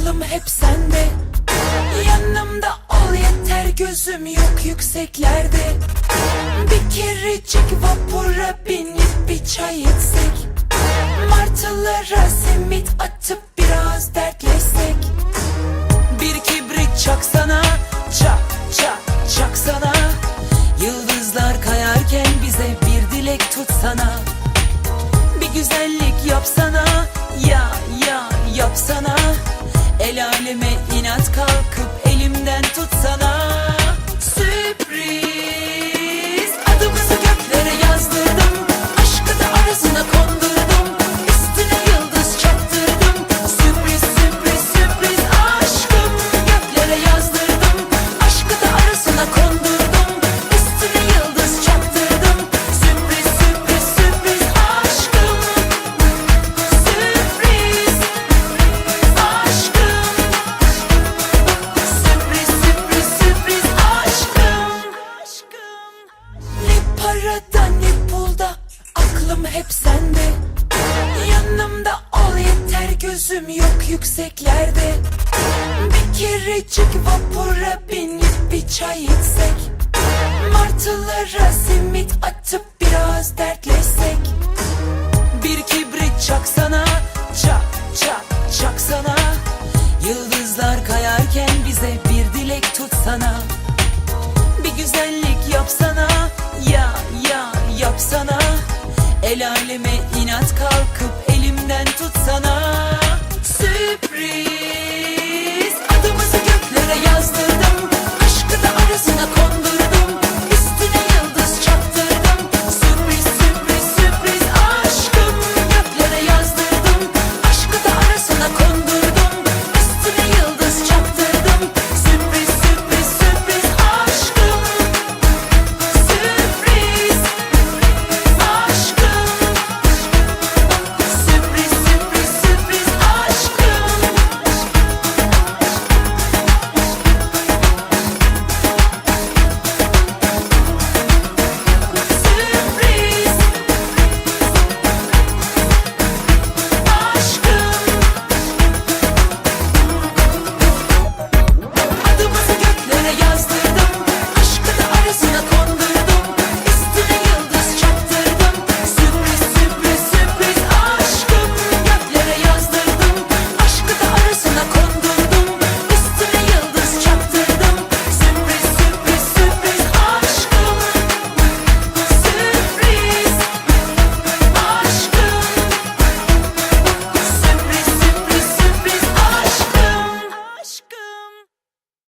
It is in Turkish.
aklım hep sende. Yanımda ol yeter, gözüm yok yükseklerde. Bir kerecik vapura binip bir çay içsek, martılara simit atıp biraz dertleşsek. Bir kibrit çaksana, çak çak çaksana. Yıldızlar kayarken bize bir dilek tutsana. Bir güzellik yapsana, ya yapsana. El aleme inat kalkıp elimden tutsana. Sürpriz, adımızı göklere yazdırdım, aşkı da arasına kondurdum, üstüne yıldız çaktırdım. Sürpriz sürpriz sürpriz aşkım, göklere yazdırdım, aşkı da arasına kondurdum, üstüne yıldız çaktırdım. Sürpriz sürpriz sürpriz aşkım, sürpriz aşkım, sürpriz sürpriz sürpriz aşkım. Ne parada ne pulda, aklım hep sende. Yanımda ol yeter, gözüm yok yükseklerde. Bir kerecik vapura binip bir çay içsek, martılara simit atıp biraz dertleşsek. Bir kibrit çaksana, çak çak çaksana. Yıldızlar kayarken bize bir dilek tutsana. Bir güzellik yapsana, ya yapsana. El aleme inat kalkıp elimden tutsana.